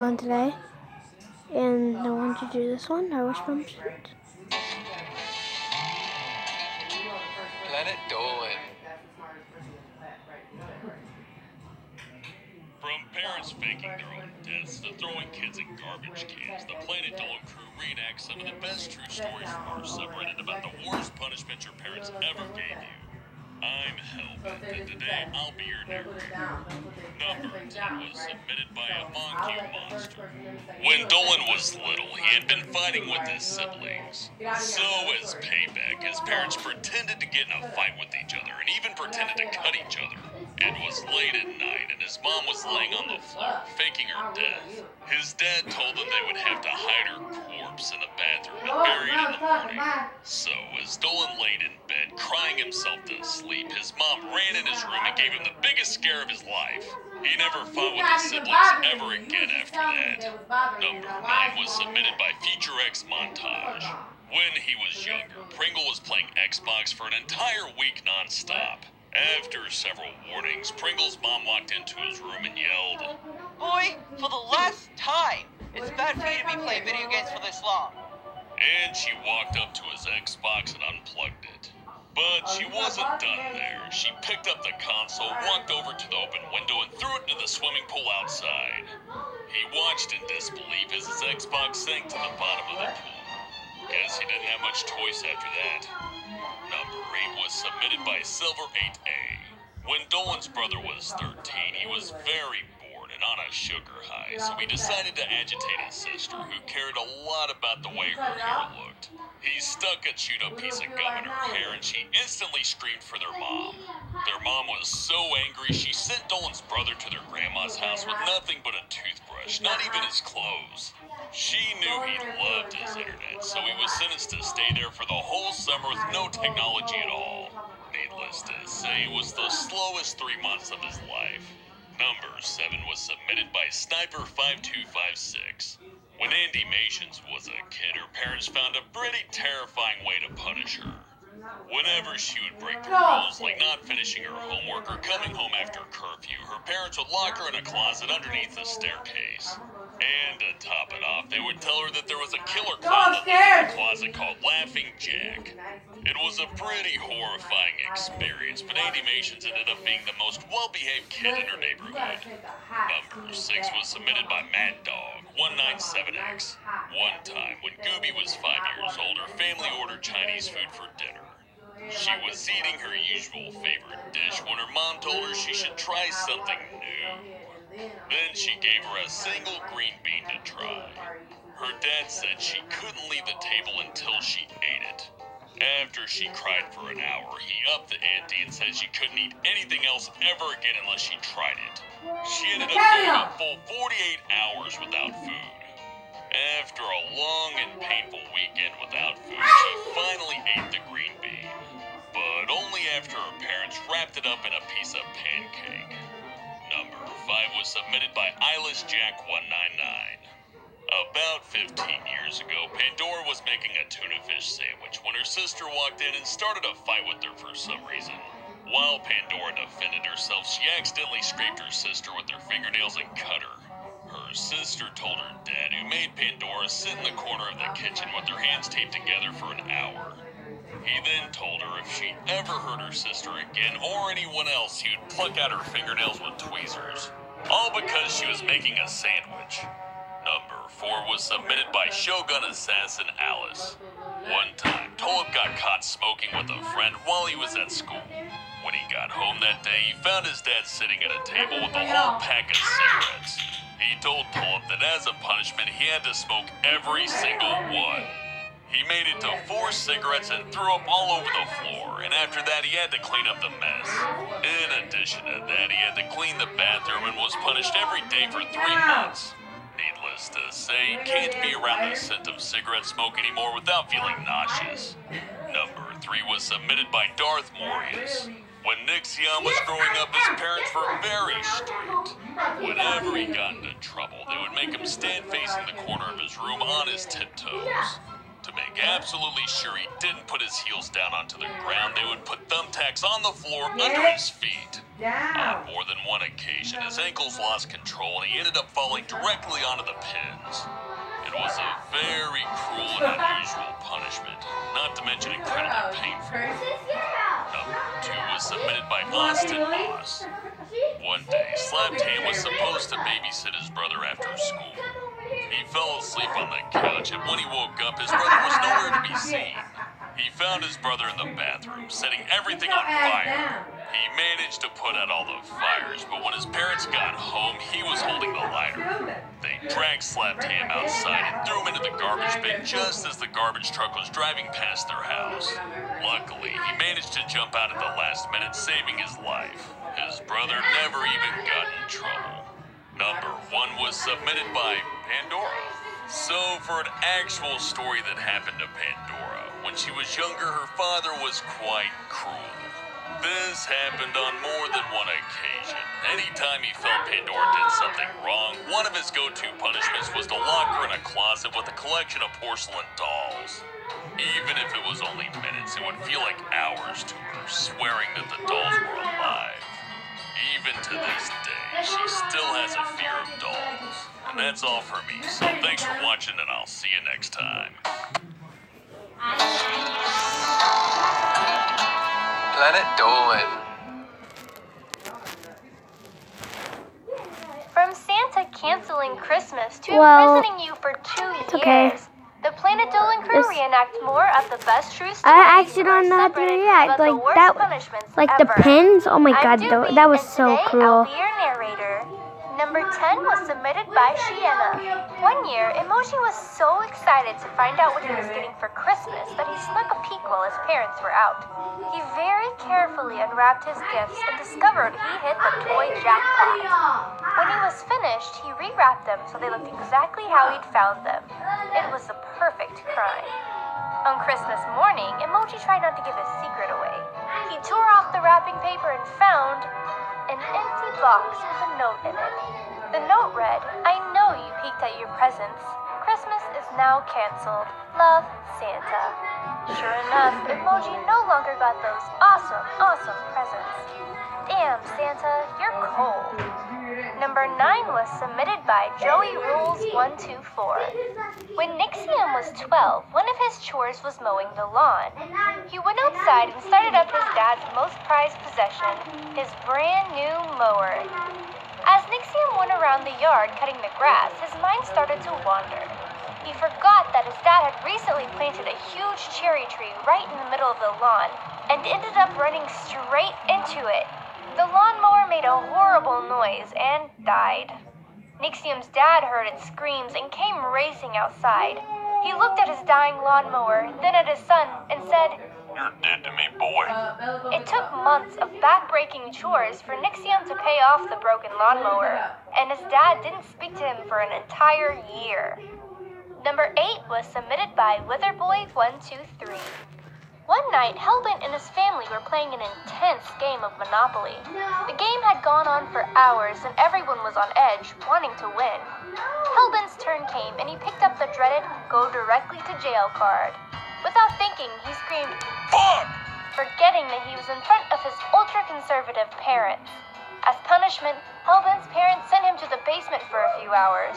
On today, and I wanted to do this one. I wish Punishment. Planet Dolan. From parents faking their own deaths to throwing kids in garbage cans, the Planet Dolan crew reenacts some of the best true stories from our subreddit about the worst punishment your parents ever gave you. I'm Hellbent, and today I'll be your narrator. Number 10 was submitted by a Monkey Monster. When Dolan was little, he had been fighting with his siblings. So, as payback, his parents pretended to get in a fight with each other and even pretended to cut each other. It was late at night, and his mom was laying on the floor, faking her death. His dad told them they would have to hide her corpse in the bathroom and bury it in the morning. So, as Dolan laid in bed, crying himself to sleep, his mom ran in his room and gave him the biggest scare of his life. He never fought with his siblings ever again after that. Number 9 was submitted by Future X Montage. When he was younger, Pringle was playing Xbox for an entire week non-stop. After several warnings, Pringle's mom walked into his room and yelled, "Boy, for the last time, it's bad for you to be playing video games for this long." And she walked up to his Xbox and unplugged it. But she wasn't done there. She picked up the console, walked over to the open window, and threw it into the swimming pool outside. He watched in disbelief as his Xbox sank to the bottom of the pool. Guess he didn't have much choice after that. Number 8 was submitted by Silver 8A. When Dolan's brother was 13, he was very bored and on a sugar high, so he decided to agitate his sister, who cared a lot about the way her hair looked. He stuck a chewed-up piece of gum in her hair, and she instantly screamed for their mom. Their mom was so angry, she sent Dolan's brother to their grandma's house with nothing but a toothbrush, not even his clothes. She knew he loved his internet, so he was sentenced to stay there for the whole summer with no technology at all. Needless to say, it was the slowest 3 months of his life. Number 7 was submitted by Sniper5256. When Andy Mations was a kid, her parents found a pretty terrifying way to punish her. Whenever she would break the rules, like not finishing her homework or coming home after curfew, her parents would lock her in a closet underneath the staircase. And to top it off, they would tell her that there was a killer clown that lived in the closet called Laughing Jack. It was a pretty horrifying experience, but Andy Mations ended up being the most well-behaved kid in her neighborhood. Number 6 was submitted by Mad Dog 197X. One time, when Gooby was 5 years old, her family ordered Chinese food for dinner. She was eating her usual favorite dish when her mom told her she should try something new. Then she gave her a single green bean to try. Her dad said she couldn't leave the table until she ate it. After she cried for an hour, he upped the ante and said she couldn't eat anything else ever again unless she tried it. She ended up going a full 48 hours without food. After a long and painful weekend without food, she finally ate the green bean. But only after her parents wrapped it up in a piece of pancake. Number 5 was submitted by Eyeless Jack 199. About 15 years ago, Pandora was making a tuna fish sandwich when her sister walked in and started a fight with her for some reason. While Pandora defended herself, she accidentally scraped her sister with her fingernails and cut her. Her sister told her dad, who made Pandora sit in the corner of the kitchen with her hands taped together for an hour. He then told her if she ever hurt her sister again or anyone else, he would pluck out her fingernails with tweezers. All because she was making a sandwich. Number 4 was submitted by Shogun Assassin Alice. One time, Tolip got caught smoking with a friend while he was at school. When he got home that day, he found his dad sitting at a table with a whole pack of cigarettes. He told Tolip that as a punishment, he had to smoke every single one. He made it to 4 cigarettes and threw up all over the floor, and after that he had to clean up the mess. In addition to that, he had to clean the bathroom and was punished every day for 3 months. Needless to say, he can't be around the scent of cigarette smoke anymore without feeling nauseous. Number 3 was submitted by Darth Morius. When Nick Siam was growing up, his parents were very strict. Whenever he got into trouble, they would make him stand facing the corner of his room on his tiptoes. To make absolutely sure he didn't put his heels down onto the ground, they would put thumbtacks on the floor under his feet. On more than one occasion, his ankles lost control and he ended up falling directly onto the pins. It was a very cruel and unusual punishment, not to mention incredibly painful. Number 2 was submitted by Austin Moss. One day, Slapped Ham was supposed to babysit his brother after school. He fell asleep on the couch, and when he woke up, his brother was nowhere to be seen. He found his brother in the bathroom, setting everything on fire. He managed to put out all the fires, but when his parents got home, he was holding the lighter. They dragged Slapped Ham outside and threw him into the garbage bin just as the garbage truck was driving past their house. Luckily, he managed to jump out at the last minute, saving his life. His brother never even got in trouble. Number 1 was submitted by Pandora. So, for an actual story that happened to Pandora, when she was younger, her father was quite cruel. This happened on more than one occasion. Anytime he felt Pandora did something wrong, one of his go-to punishments was to lock her in a closet with a collection of porcelain dolls. Even if it was only minutes, it would feel like hours to her, swearing that the dolls were alive. Even to this day, she still has a fear of dolls. And that's all for me, so thanks for watching and I'll see you next time. Planet Dolan. From Santa canceling Christmas to Well, imprisoning you for 2 years, okay. the Planet Dolan crew This- reenact more of the best true stories. I actually don't know how to subreddit react. about the Like, worst that- punishments Like ever. the pins? Oh my god, I'm Doopy, that was and so today cruel. I'll be your narrator. Number 10 was submitted by Shiena. One year, Emoji was so excited to find out what he was getting for Christmas that he snuck a peek while his parents were out. He very carefully unwrapped his gifts and discovered he hit the toy jackpot. When he was finished, he rewrapped them so they looked exactly how he'd found them. It was the perfect crime. On Christmas morning, Emoji tried not to give his secret away. He tore off the wrapping paper and found an empty box with a note in it. The note read, "I know you peeked at your presents. Christmas is now canceled. Love, Santa." Sure enough, Emoji no longer got those awesome presents. Damn, Santa, you're cold. Number 9 was submitted by Joey Rules 124. When Nixium was 12, one of his chores was mowing the lawn. He went outside and started up his dad's most prized possession, his brand new mower. As Nixium went around the yard cutting the grass, his mind started to wander. He forgot that his dad had recently planted a huge cherry tree right in the middle of the lawn and ended up running straight into it. The lawnmower made a horrible noise and died. Nixium's dad heard its screams and came racing outside. He looked at his dying lawnmower, then at his son, and said, You're dead to me, boy. It took months of back-breaking chores for Nixium to pay off the broken lawnmower, and his dad didn't speak to him for an entire year. Number 8 was submitted by Witherboy123. One night, Hellbent and his family were playing an intense game of Monopoly. The game had gone on for hours and everyone was on edge, wanting to win. Hellbent's turn came and he picked up the dreaded "go directly to jail" card. Without thinking, he screamed, Fuck! forgetting that he was in front of his ultra-conservative parents. As punishment, Hellbent's parents sent him to the basement for a few hours.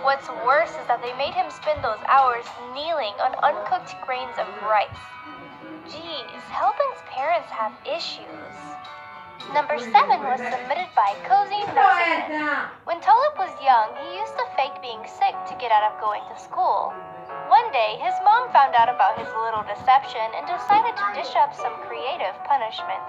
What's worse is that they made him spend those hours kneeling on uncooked grains of rice. Geez, Hellbent's parents have issues. Number 7 was submitted by Cozy Mexican. When Tulip was young, he used to fake being sick to get out of going to school. One day, his mom found out about his little deception and decided to dish up some creative punishment.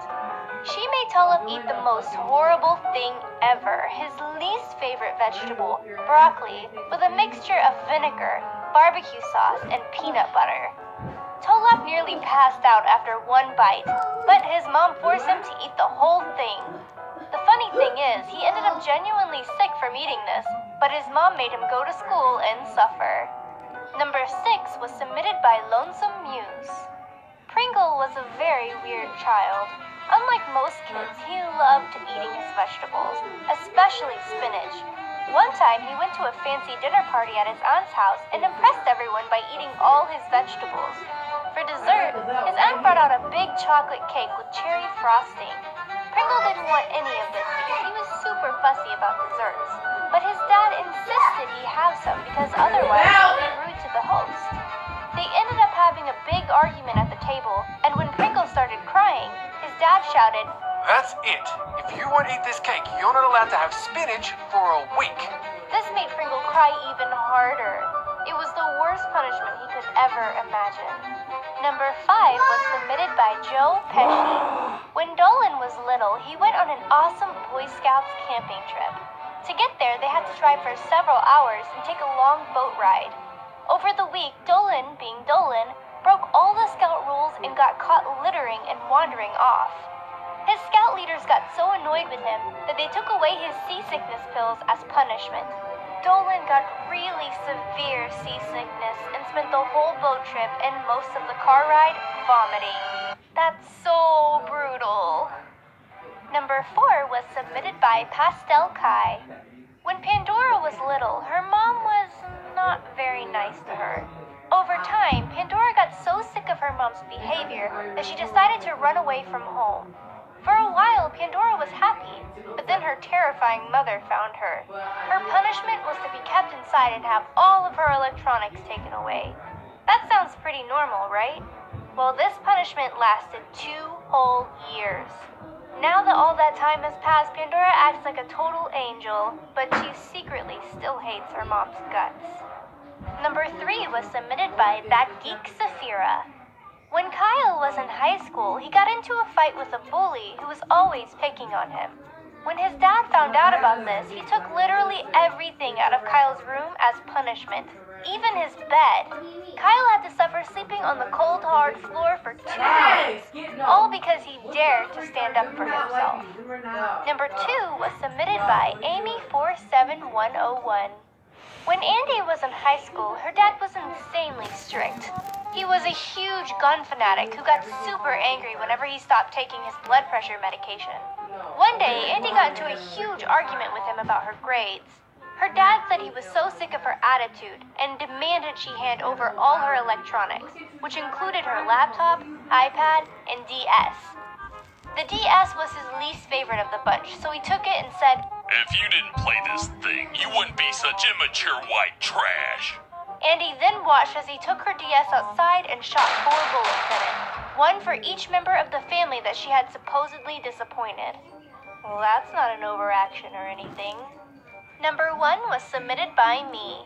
She made Tulip eat the most horrible thing ever, his least favorite vegetable, broccoli, with a mixture of vinegar, barbecue sauce, and peanut butter. Tolop nearly passed out after one bite, but his mom forced him to eat the whole thing. The funny thing is, he ended up genuinely sick from eating this, but his mom made him go to school and suffer. Number 6 was submitted by Lonesome Muse. Pringle was a very weird child. Unlike most kids, he loved eating his vegetables, especially spinach. One time, he went to a fancy dinner party at his aunt's house and impressed everyone by eating all his vegetables. For dessert, his aunt brought out a big chocolate cake with cherry frosting. Pringle didn't want any of this because he was super fussy about desserts. But his dad insisted he have some because otherwise he would be rude to the host. They ended up having a big argument at the table, and when Pringle started crying, his dad shouted, That's it. If you won't eat this cake, you're not allowed to have spinach for a week. This made Pringle cry even harder. It was the worst punishment he could ever imagine. Number 5 was submitted by Joe Pesci. When Dolan was little, he went on an awesome Boy Scouts camping trip. To get there, they had to drive for several hours and take a long boat ride. Over the week, Dolan, being Dolan, broke all the scout rules and got caught littering and wandering off. His scout leaders got so annoyed with him that they took away his seasickness pills as punishment. Dolan got really severe seasickness and spent the whole boat trip and most of the car ride vomiting. That's so brutal. Number 4 was submitted by Pastel Kai. When Pandora was little, her mom was not very nice to her. Over time, Pandora got so sick of her mom's behavior that she decided to run away from home. For a while, Pandora was happy, but then her terrifying mother found her. Her punishment was to be kept inside and have all of her electronics taken away. That sounds pretty normal, right? Well, this punishment lasted 2 whole years. Now that all that time has passed, Pandora acts like a total angel, but she secretly still hates her mom's guts. Number 3 was submitted by That Geek Saphira. When Kyle was in high school, he got into a fight with a bully who was always picking on him. When his dad found out about this, he took literally everything out of Kyle's room as punishment, even his bed. Kyle had to suffer sleeping on the cold, hard floor for 2 weeks, all because he dared to stand up for himself. Number 2 was submitted by Amy47101. When Andy was in high school, her dad was insanely strict. He was a huge gun fanatic who got super angry whenever he stopped taking his blood pressure medication. One day, Andy got into a huge argument with him about her grades. Her dad said he was so sick of her attitude and demanded she hand over all her electronics, which included her laptop, iPad, and DS. The DS was his least favorite of the bunch, so he took it and said, If you didn't play this thing, you wouldn't be such immature white trash. Andy then watched as he took her DS outside and shot 4 bullets in it, one for each member of the family that she had supposedly disappointed. Well, that's not an overaction or anything. Number 1 was submitted by me.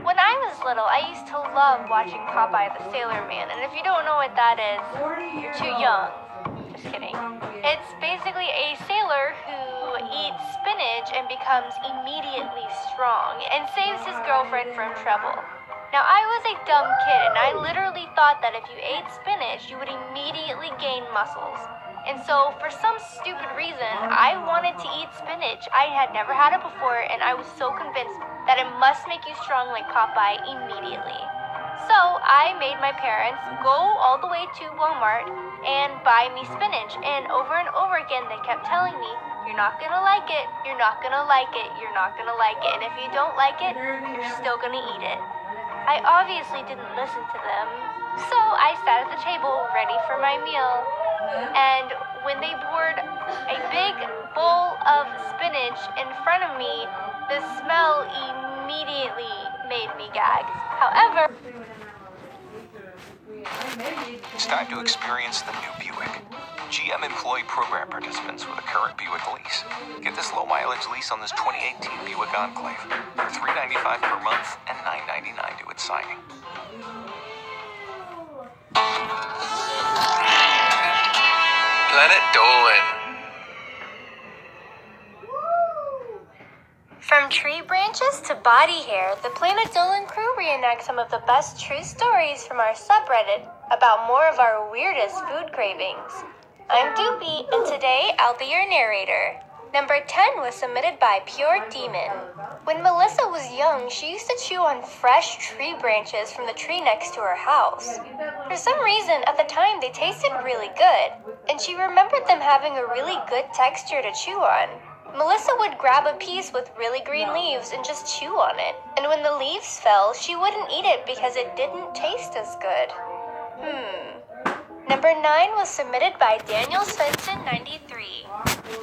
When I was little, I used to love watching Popeye the Sailor Man, and if you don't know what that is, you're too young. Just kidding. It's basically a sailor who eats spinach and becomes immediately strong and saves his girlfriend from trouble. Now, I was a dumb kid, and I literally thought that if you ate spinach, you would immediately gain muscles. And so, for some stupid reason, I wanted to eat spinach. I had never had it before, and I was so convinced that it must make you strong like Popeye immediately. So, I made my parents go all the way to Walmart and buy me spinach. And over again, they kept telling me, you're not gonna like it, you're not gonna like it, you're not gonna like it. And if you don't like it, you're still gonna eat it. I obviously didn't listen to them. So, I sat at the table ready for my meal. And when they poured a big bowl of spinach in front of me, the smell immediately made me gag. However, It's time to experience the new Buick. GM employee program participants with a current Buick lease. Get this low mileage lease on this 2018 Buick Enclave for $395 per month and $999 to its signing. Planet Dolan. from tree branches to body hair, the Planet Dolan crew reenacts some of the best true stories from our subreddit about more of our weirdest food cravings. I'm Doopy, and today I'll be your narrator. Number 10 was submitted by Pure Demon. When Melissa was young, she used to chew on fresh tree branches from the tree next to her house. For some reason, at the time, they tasted really good, and she remembered them having a really good texture to chew on. Melissa would grab a piece with really green leaves and just chew on it. And when the leaves fell, she wouldn't eat it because it didn't taste as good. Number 9 was submitted by Daniel Svensson 93.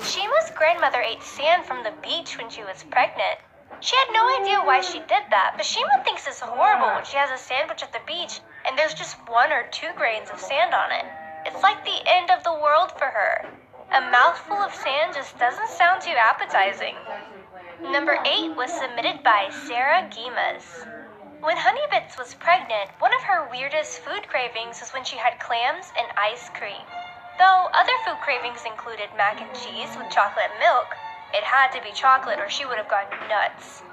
Shima's grandmother ate sand from the beach when she was pregnant. She had no idea why she did that, but Shima thinks it's horrible when she has a sandwich at the beach and there's just 1 or 2 grains of sand on it. It's like the end of the world for her. A mouthful of sand just doesn't sound too appetizing. Number 8 was submitted by Sarah Gimas. When Honeybits was pregnant, one of her weirdest food cravings was when she had clams and ice cream. Though other food cravings included mac and cheese with chocolate milk, it had to be chocolate or she would have gone nuts.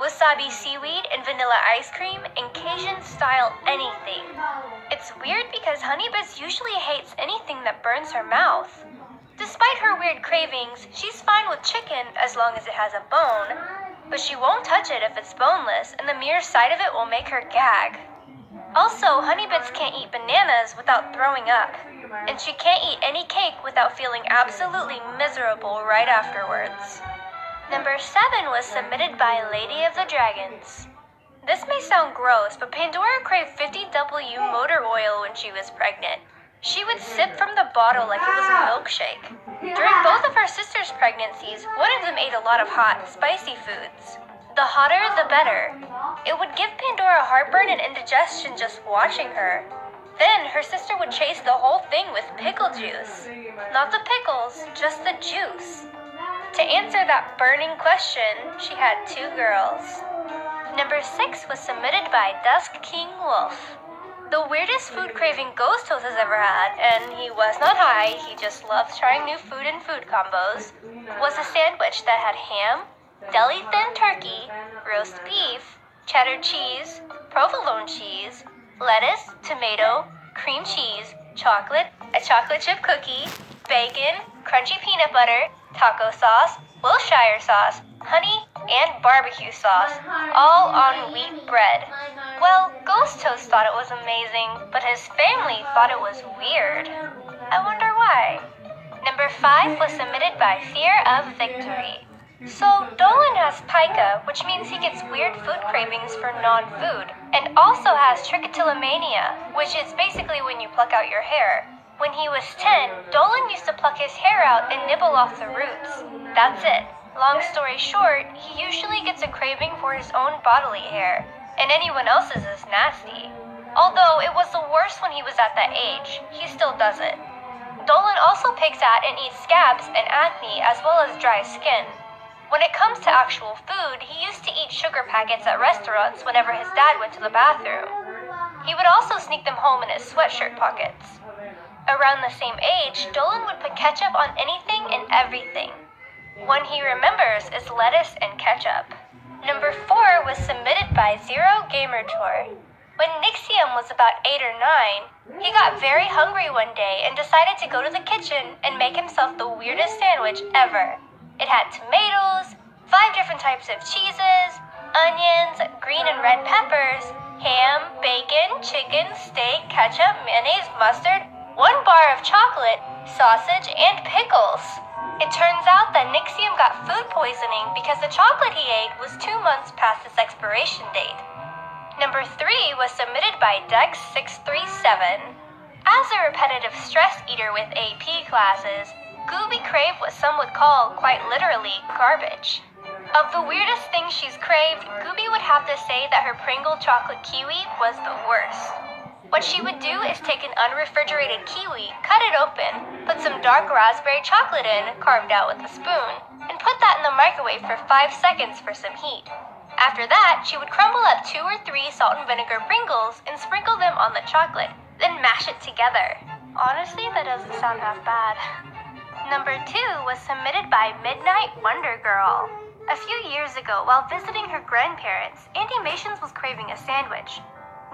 Wasabi seaweed and vanilla ice cream and Cajun style anything. It's weird because Honeybits usually hates anything that burns her mouth. Despite her weird cravings, she's fine with chicken as long as it has a bone, but she won't touch it if it's boneless, and the mere sight of it will make her gag. Also, Honeybits can't eat bananas without throwing up, and she can't eat any cake without feeling absolutely miserable right afterwards. Number 7 was submitted by Lady of the Dragons. This may sound gross, but Pandora craved 50W motor oil when she was pregnant. She would sip from the bottle like it was a milkshake. During both of her sisters' pregnancies, one of them ate a lot of hot, spicy foods. The hotter, the better. It would give Pandora heartburn and indigestion just watching her. Then her sister would chase the whole thing with pickle juice. Not the pickles, just the juice. To answer that burning question, she had 2 girls. Number 6 was submitted by Dusk King Wolf. The weirdest food craving Ghost Toast has ever had, and he was not high, he just loves trying new food and food combos, was a sandwich that had ham, deli-thin turkey, roast beef, cheddar cheese, provolone cheese, lettuce, tomato, cream cheese, chocolate, a chocolate chip cookie, bacon, crunchy peanut butter, taco sauce, Wilshire sauce, honey, and barbecue sauce, all on wheat bread. Well, Ghost Toast thought it was amazing, but his family thought it was weird. I wonder why. Number 5 was submitted by Fear of Victory. So, Dolan has pica, which means he gets weird food cravings for non-food, and also has trichotillomania, which is basically when you pluck out your hair. When he was 10, Dolan used to pluck his hair out and nibble off the roots. That's it. Long story short, he usually gets a craving for his own bodily hair, and anyone else's is nasty. Although it was the worst when he was at that age, he still does it. Dolan also picks at and eats scabs and acne as well as dry skin. When it comes to actual food, he used to eat sugar packets at restaurants whenever his dad went to the bathroom. He would also sneak them home in his sweatshirt pockets. Around the same age, Dolan would put ketchup on anything and everything. One he remembers is lettuce and ketchup. Number 4 was submitted by Zero Gamer Tour. When Nixium was about 8 or 9, he got very hungry one day and decided to go to the kitchen and make himself the weirdest sandwich ever. It had tomatoes, 5 different types of cheeses, onions, green and red peppers, ham, bacon, chicken, steak, ketchup, mayonnaise, mustard, 1 bar of chocolate, sausage, and pickles. It turns out that Nixium got food poisoning because the chocolate he ate was 2 months past its expiration date. Number 3 was submitted by Dex637. As a repetitive stress eater with AP classes, Gooby craved what some would call, quite literally, garbage. Of the weirdest things she's craved, Gooby would have to say that her Pringle chocolate kiwi was the worst. What she would do is take an unrefrigerated kiwi, cut it open, put some dark raspberry chocolate in, carved out with a spoon, and put that in the microwave for 5 seconds for some heat. After that, she would crumble up 2 or 3 salt and vinegar Pringles and sprinkle them on the chocolate, then mash it together. Honestly, that doesn't sound half bad. Number 2 was submitted by Midnight Wonder Girl. A few years ago, while visiting her grandparents, Andy Mations was craving a sandwich.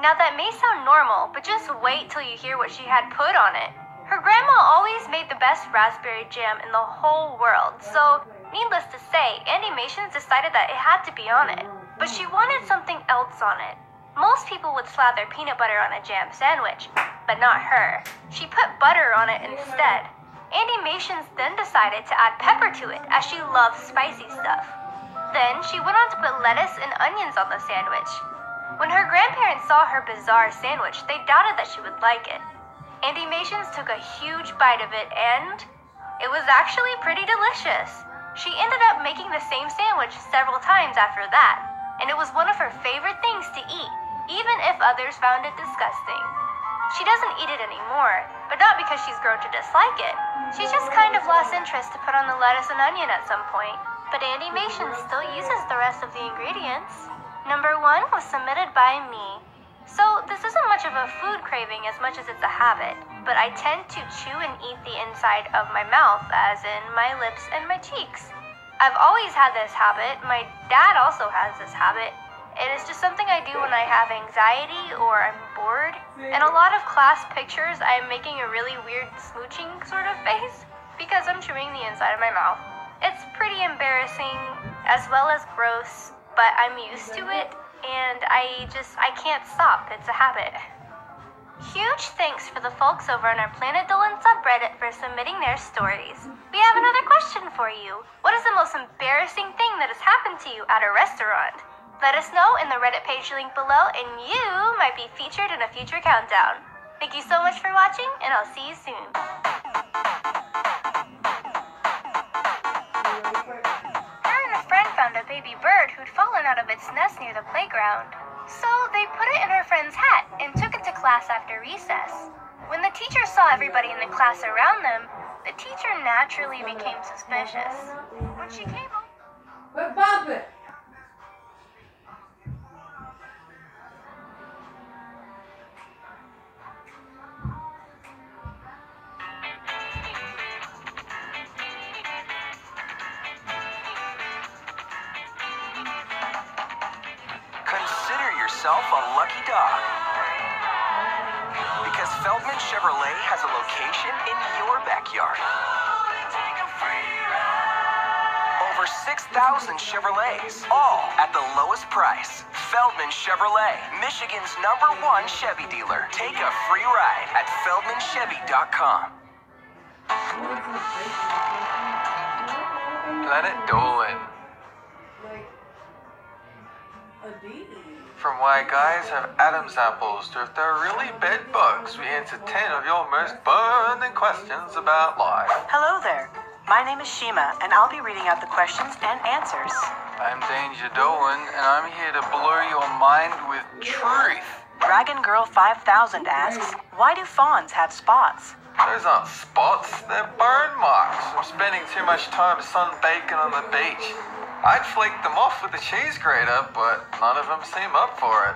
Now that may sound normal, but just wait till you hear what she had put on it. Her grandma always made the best raspberry jam in the whole world, so needless to say, Andy Mations decided that it had to be on it. But she wanted something else on it. Most people would slather peanut butter on a jam sandwich, but not her. She put butter on it instead. Andy Mations then decided to add pepper to it, as she loves spicy stuff. Then she went on to put lettuce and onions on the sandwich. When her grandparents saw her bizarre sandwich, they doubted that she would like it. Andy Mations took a huge bite of it, and it was actually pretty delicious. She ended up making the same sandwich several times after that, and it was one of her favorite things to eat, even if others found it disgusting. She doesn't eat it anymore, but not because she's grown to dislike it. She's just kind of lost interest to put on the lettuce and onion at some point. But Andy Mations still uses the rest of the ingredients. Number 1 was submitted by me. So this isn't much of a food craving as much as it's a habit, but I tend to chew and eat the inside of my mouth, as in my lips and my cheeks. I've always had this habit. My dad also has this habit. It is just something I do when I have anxiety or I'm bored. In a lot of class pictures, I am making a really weird smooching sort of face because I'm chewing the inside of my mouth. It's pretty embarrassing as well as gross, but I'm used to it, and I can't stop. It's a habit. Huge thanks for the folks over on our Planet Dolan subreddit for submitting their stories. We have another question for you. What is the most embarrassing thing that has happened to you at a restaurant? Let us know in the Reddit page link below, and you might be featured in a future countdown. Thank you so much for watching, and I'll see you soon. Found a baby bird who'd fallen out of its nest near the playground. So they put it in her friend's hat and took it to class after recess. When the teacher saw everybody in the class around them, the teacher naturally became suspicious. When she came home... But bump it! A lucky dog. Because Feldman Chevrolet has a location in your backyard. Over 6,000 Chevrolets, all at the lowest price. Feldman Chevrolet, Michigan's #1 Chevy dealer. Take a free ride at feldmanchevy.com. Planet Dolan. From why guys have Adam's apples to if they're really bed bugs, we answer 10 of your most burning questions about life. Hello there. My name is Shima, and I'll be reading out the questions and answers. I'm Danger Dolan, and I'm here to blow your mind with truth. Dragon Girl 5000 asks, why do fawns have spots? Those aren't spots, they're burn marks from spending too much time sunbaking on the beach. I'd flake them off with a cheese grater, but none of them seem up for it.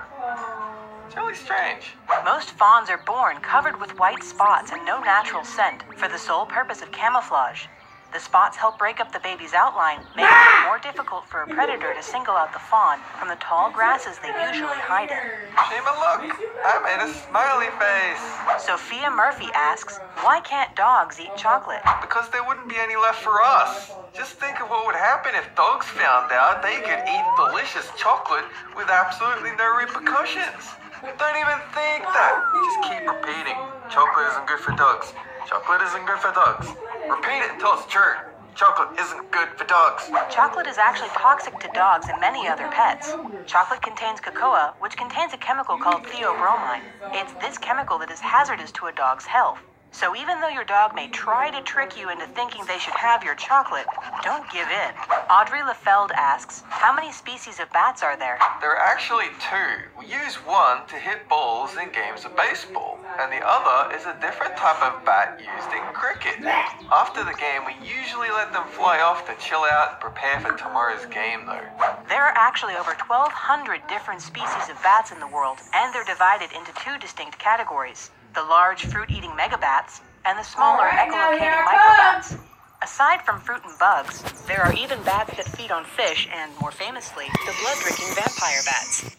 It's really strange. Most fawns are born covered with white spots and no natural scent for the sole purpose of camouflage. The spots help break up the baby's outline, making it more difficult for a predator to single out the fawn from the tall grasses they usually hide in. Shima, look! I made a smiley face! Sophia Murphy asks, why can't dogs eat chocolate? Because there wouldn't be any left for us. Just think of what would happen if dogs found out they could eat delicious chocolate with absolutely no repercussions. Don't even think that. Just keep repeating. Chocolate isn't good for dogs. Chocolate isn't good for dogs. Repeat it until it's true. Chocolate isn't good for dogs. Chocolate is actually toxic to dogs and many other pets. Chocolate contains cocoa, which contains a chemical called theobromine. It's this chemical that is hazardous to a dog's health. So even though your dog may try to trick you into thinking they should have your chocolate, don't give in. Audrey Lefeld asks, how many species of bats are there? There are actually 2. We use one to hit balls in games of baseball, and the other is a different type of bat used in cricket. After the game, we usually let them fly off to chill out and prepare for tomorrow's game, though. There are actually over 1,200 different species of bats in the world, and they're divided into 2 distinct categories. The large fruit-eating megabats, and the smaller echolocating microbats. Aside from fruit and bugs, there are even bats that feed on fish and, more famously, the blood-drinking vampire bats.